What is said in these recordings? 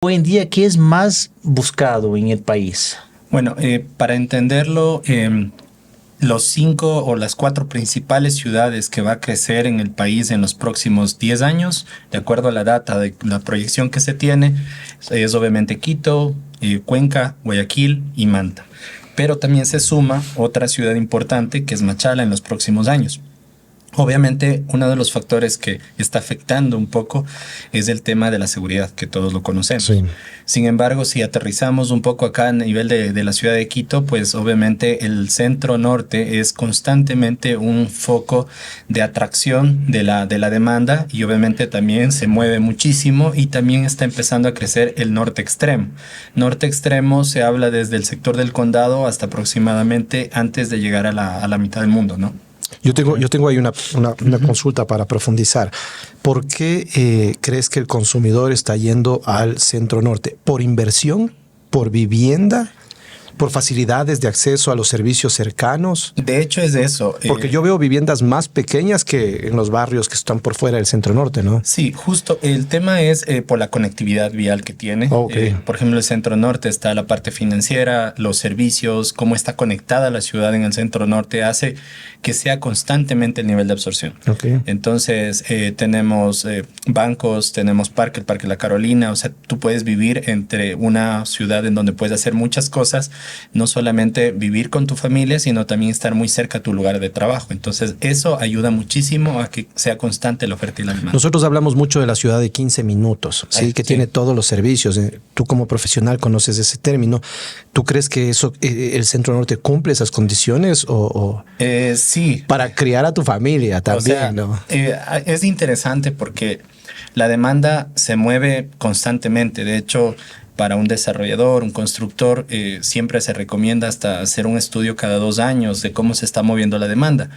Hoy en día, ¿qué es más buscado en el país? Bueno, para entenderlo, los 5 o las 4 principales ciudades que va a crecer en el país en los próximos 10 años, de acuerdo a la data de la proyección que se tiene, es obviamente Quito, Cuenca, Guayaquil y Manta. Pero también se suma otra ciudad importante que es Machala en los próximos años. Obviamente, uno de los factores que está afectando un poco es el tema de la seguridad, que todos lo conocemos. Sí. Sin embargo, si aterrizamos un poco acá a nivel de la ciudad de Quito, pues obviamente el centro norte es constantemente un foco de atracción de la demanda y obviamente también se mueve muchísimo y también está empezando a crecer el norte extremo. Norte extremo se habla desde el sector del condado hasta aproximadamente antes de llegar a la mitad del mundo, ¿no? Yo tengo ahí una consulta para profundizar. ¿Por qué crees que el consumidor está yendo al centro norte? ¿Por inversión? ¿Por vivienda? ¿Por facilidades de acceso a los servicios cercanos? De hecho es eso. Porque yo veo viviendas más pequeñas que en los barrios que están por fuera del centro norte, ¿no? Sí, justo. El tema es por la conectividad vial que tiene. Okay. Por ejemplo, el centro norte está la parte financiera, los servicios, cómo está conectada la ciudad en el centro norte hace que sea constantemente el nivel de absorción. Okay. Entonces, tenemos bancos, tenemos el Parque La Carolina. O sea, tú puedes vivir entre una ciudad en donde puedes hacer muchas cosas, no solamente vivir con tu familia, sino también estar muy cerca a tu lugar de trabajo. Entonces, eso ayuda muchísimo a que sea constante la oferta y la demanda. Nosotros hablamos mucho de la ciudad de 15 minutos, ¿sí? Que tiene todos los servicios. Tú como profesional conoces ese término. ¿Tú crees que eso, el centro norte cumple esas condiciones sí. Para criar a tu familia también, o sea, ¿no? Es interesante porque la demanda se mueve constantemente. De hecho, para un desarrollador, un constructor, siempre se recomienda hasta hacer un estudio cada 2 años de cómo se está moviendo la demanda.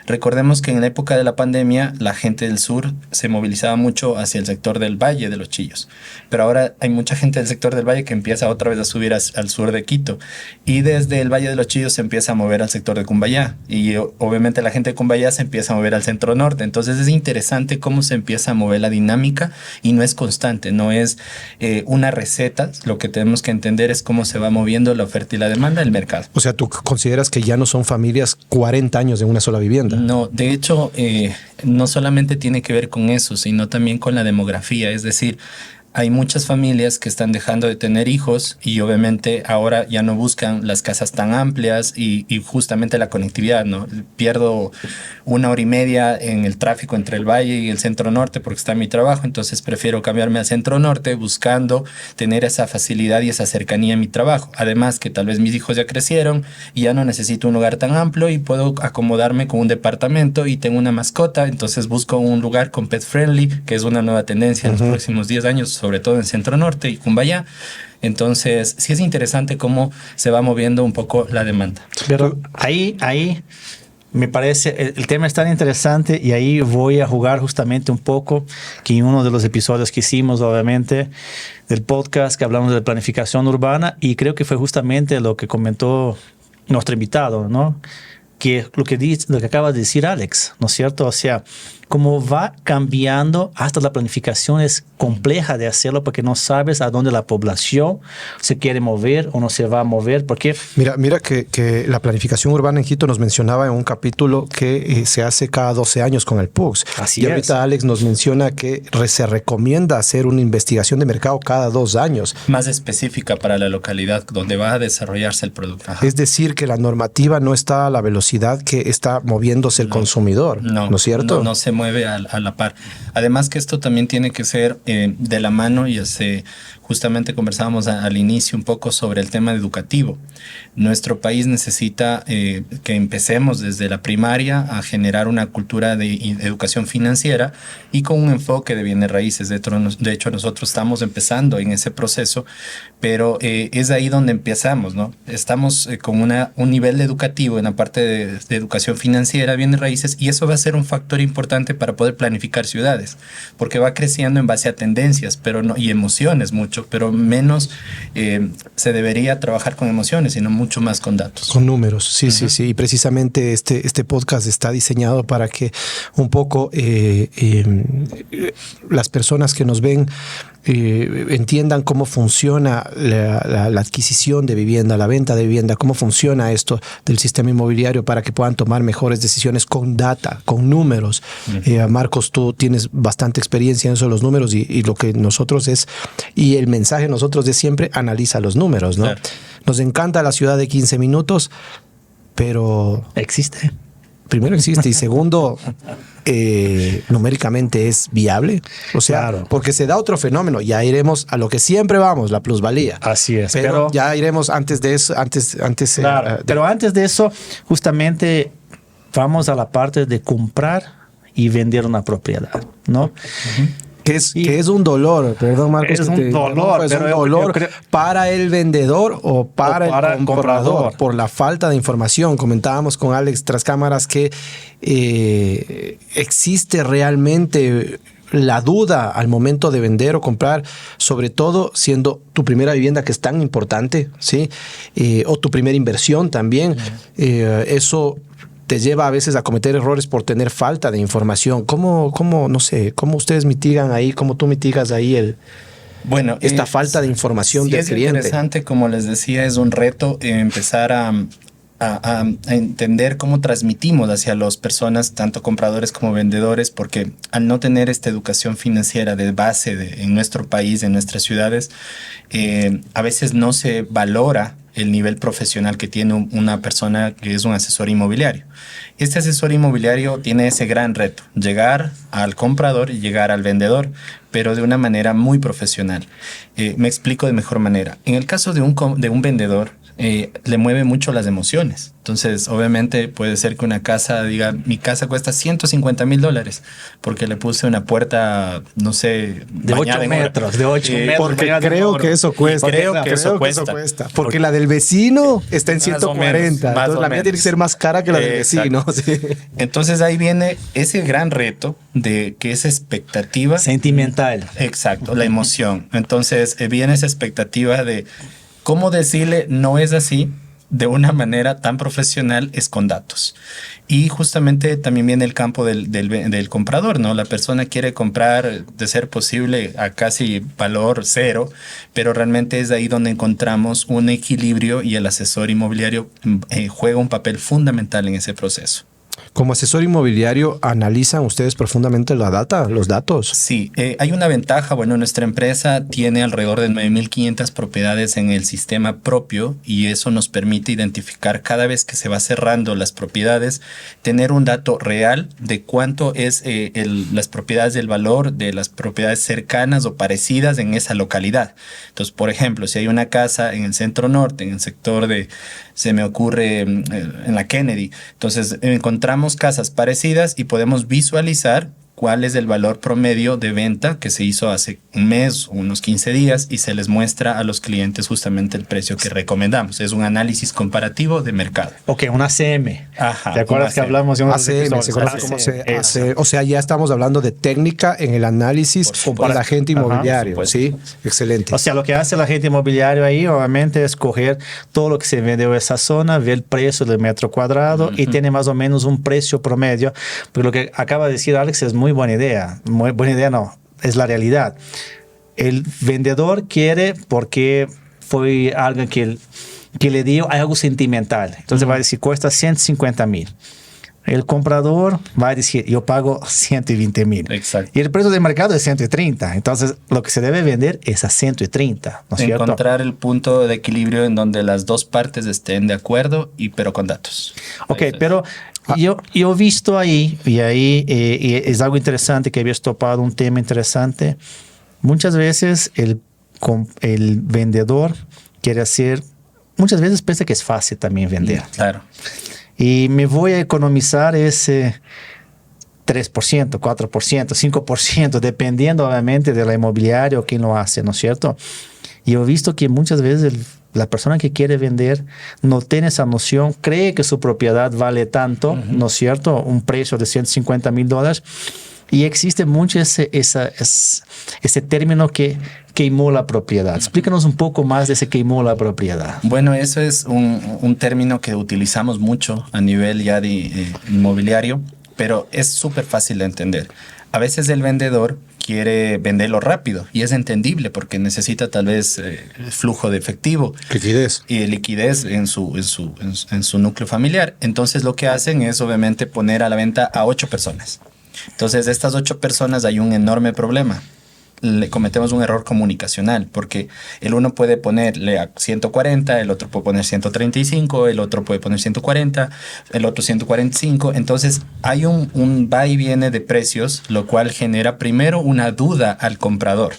Recordemos que en la época de la pandemia, la gente del sur se movilizaba mucho hacia el sector del Valle de los Chillos. Pero ahora hay mucha gente del sector del Valle que empieza otra vez a subir al sur de Quito. Y desde el Valle de los Chillos se empieza a mover al sector de Cumbayá. Y obviamente la gente de Cumbayá se empieza a mover al centro norte. Entonces es interesante cómo se empieza a mover la dinámica y no es constante, no es una receta. Lo que tenemos que entender es cómo se va moviendo la oferta y la demanda del mercado. O sea, ¿tú consideras que ya no son familias 40 años en una sola vivienda? No, de hecho, no solamente tiene que ver con eso, sino también con la demografía. Es decir, hay muchas familias que están dejando de tener hijos y obviamente ahora ya no buscan las casas tan amplias y justamente la conectividad, ¿no? Pierdo 1 hora y media en el tráfico entre el Valle y el centro norte porque está mi trabajo, entonces prefiero cambiarme al centro norte buscando tener esa facilidad y esa cercanía en mi trabajo. Además que tal vez mis hijos ya crecieron y ya no necesito un lugar tan amplio y puedo acomodarme con un departamento y tengo una mascota, entonces busco un lugar con pet friendly, que es una nueva tendencia en los próximos 10 años, sobre todo en Centro Norte y Cumbayá. Entonces, sí es interesante cómo se va moviendo un poco la demanda. Pero ahí me parece, el tema es tan interesante y ahí voy a jugar justamente un poco que en uno de los episodios que hicimos, obviamente, del podcast que hablamos de planificación urbana y creo que fue justamente lo que comentó nuestro invitado, ¿no? Que lo que acaba de decir Alex, ¿no es cierto? O sea, cómo va cambiando hasta la planificación es compleja de hacerlo porque no sabes a dónde la población se quiere mover o no se va a mover. Porque Mira que la planificación urbana en Quito nos mencionaba en un capítulo que se hace cada 12 años con el PUCS. Así y ahorita es. Alex nos menciona que se recomienda hacer una investigación de mercado cada 2 años. Más específica para la localidad donde va a desarrollarse el producto. Ajá. Es decir, que la normativa no está a la velocidad que está moviéndose el consumidor, ¿no es cierto? No se mueve a la par. Además que esto también tiene que ser de la mano y justamente conversábamos al inicio un poco sobre el tema educativo. Nuestro país necesita que empecemos desde la primaria a generar una cultura de educación financiera y con un enfoque de bienes raíces. De hecho, nosotros estamos empezando en ese proceso, pero es ahí donde empezamos, ¿no? Estamos con un nivel educativo en la parte de educación financiera, bienes raíces, y eso va a ser un factor importante para poder planificar ciudades, porque va creciendo en base a tendencias y emociones mucho, pero menos se debería trabajar con emociones, sino mucho más con datos. Con números, sí, sí, sí. Y precisamente este podcast está diseñado para que un poco las personas que nos ven entiendan cómo funciona la adquisición de vivienda, la venta de vivienda, cómo funciona esto del sistema inmobiliario para que puedan tomar mejores decisiones con data, con números. Marcos, tú tienes bastante experiencia en eso de los números y lo que nosotros es, y el mensaje de nosotros es siempre analiza los números, ¿no? Claro. Nos encanta la ciudad de 15 minutos, pero Existe. primero existe y segundo, numéricamente es viable. O sea, Claro. porque se da otro fenómeno. Ya iremos a lo que siempre vamos, la plusvalía. Así es. Pero ya iremos antes de eso, antes Claro, pero antes de eso, justamente vamos a la parte de comprar y vender una propiedad, ¿no? que es un dolor, perdón Marcos. Es que un te dolor, interrumpa, es un pero yo dolor creo- para el vendedor o para para el el comprador, comprador. por la falta de información. Comentábamos con Alex tras cámaras que existe realmente la duda al momento de vender o comprar, sobre todo siendo tu primera vivienda, que es tan importante, ¿sí? O tu primera inversión también. Eso te lleva a veces a cometer errores por tener falta de información. No sé, cómo ustedes mitigan ahí, cómo tú mitigas ahí Bueno, esta falta de información sí, del es cliente? interesante, como les decía, es un reto empezar a entender cómo transmitimos hacia las personas, tanto compradores como vendedores, porque al no tener esta educación financiera de base en nuestro país, en nuestras ciudades, a veces no se valora el nivel profesional que tiene una persona que es un asesor inmobiliario. Este asesor inmobiliario tiene ese gran reto, llegar al comprador y llegar al vendedor, pero de una manera muy profesional. Me explico de mejor manera. En el caso de un vendedor, le mueve mucho las emociones. Entonces, obviamente puede ser que una casa diga, mi casa cuesta $150,000 porque le puse una puerta, no sé, De 8 bañada en oro. metros, de 8 metros. Porque bañada en creo oro. que eso cuesta. Creo que eso cuesta. Porque la del vecino está en Más o 140. menos, más Entonces o la mía tiene que menos. ser más cara que la del Exacto. vecino. Sí. Entonces ahí viene ese gran reto de que esa expectativa. Sentimental. Exacto, la emoción. Entonces viene esa expectativa de cómo decirle no es así de una manera tan profesional, es con datos. Y justamente también viene el campo del comprador, ¿no? La persona quiere comprar, de ser posible, a casi valor cero, pero realmente es ahí donde encontramos un equilibrio y el asesor inmobiliario juega un papel fundamental en ese proceso. Como asesor inmobiliario, ¿analizan ustedes profundamente la data, los datos? Sí, hay una ventaja. Bueno, nuestra empresa tiene alrededor de 9,500 propiedades en el sistema propio y eso nos permite identificar cada vez que se va cerrando las propiedades, tener un dato real de cuánto es las propiedades del valor de las propiedades cercanas o parecidas en esa localidad. Entonces, por ejemplo, si hay una casa en el centro norte, en el sector se me ocurre en la Kennedy, entonces encontramos casas parecidas y podemos visualizar cuál es el valor promedio de venta que se hizo hace un mes o unos 15 días y se les muestra a los clientes justamente el precio que recomendamos. Es un análisis comparativo de mercado. Ok, un ACM. Ajá, ¿Te acuerdas un que ACM? hablamos de unos ACM, episodios? ¿se acuerdan cómo se ACM, hace? O sea, ya estamos hablando de técnica en el análisis Por supuesto. para el agente Ajá, inmobiliario. por Sí, excelente. O sea, lo que hace el agente inmobiliario ahí, obviamente, es coger todo lo que se vende en esa zona, ver el precio del metro cuadrado y tiene más o menos un precio promedio. Porque lo que acaba de decir Alex es muy buena idea. Muy buena idea no, es la realidad. El vendedor quiere porque fue algo que le dio algo sentimental. Entonces va a decir, cuesta 150,000. El comprador va a decir, yo pago 120,000. Exacto. Y el precio de mercado es 130. Entonces, lo que se debe vender es a 130, ¿no es cierto? Encontrar el punto de equilibrio en donde las dos partes estén de acuerdo, pero con datos. Ok, Eso es. pero yo he visto ahí, y ahí es algo interesante que habías topado, un tema interesante. Muchas veces el vendedor quiere hacer, muchas veces piensa que es fácil también vender. Claro. Y me voy a economizar ese 3%, 4%, 5%, dependiendo obviamente de la inmobiliaria o quién lo hace, ¿no es cierto? Y he visto que muchas veces la persona que quiere vender no tiene esa noción, cree que su propiedad vale tanto, ¿no es cierto? Un precio de $150,000. Y existe mucho ese término que queimó la propiedad. Explícanos un poco más de ese queimó la propiedad. Bueno, eso es un término que utilizamos mucho a nivel ya de inmobiliario, pero es súper fácil de entender. A veces el vendedor quiere venderlo rápido y es entendible porque necesita tal vez flujo de efectivo. Liquidez. Y liquidez en su núcleo familiar. Entonces lo que hacen es obviamente poner a la venta a 8 personas. Entonces de estas 8 personas hay un enorme problema. Le cometemos un error comunicacional porque el uno puede ponerle a 140, el otro puede poner 135, el otro puede poner 140, el otro 145. Entonces hay un va y viene de precios, lo cual genera primero una duda al comprador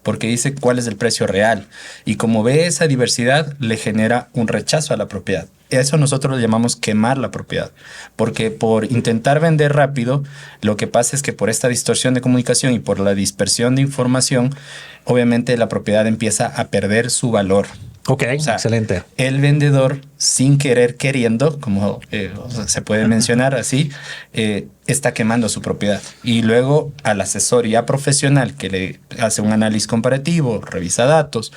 porque dice cuál es el precio real y como ve esa diversidad le genera un rechazo a la propiedad. Eso nosotros lo llamamos quemar la propiedad, porque por intentar vender rápido, lo que pasa es que por esta distorsión de comunicación y por la dispersión de información, obviamente la propiedad empieza a perder su valor. Ok, O sea, excelente. El vendedor, sin querer, queriendo, como se puede mencionar así, está quemando su propiedad. Y luego a la asesoría profesional que le hace un análisis comparativo, revisa datos,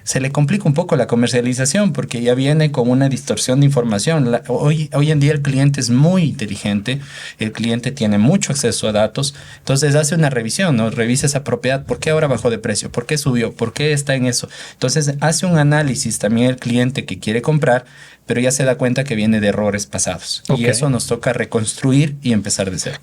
se le complica un poco la comercialización porque ya viene con una distorsión de información. Hoy en día el cliente es muy inteligente, el cliente tiene mucho acceso a datos, entonces hace una revisión, ¿no? Revisa esa propiedad, ¿por qué ahora bajó de precio? ¿Por qué subió? ¿Por qué está en eso? Entonces hace un análisis también el cliente que quiere comprar, pero ya se da cuenta que viene de errores pasados. Ok. Y eso nos toca reconstruir y empezar de cero.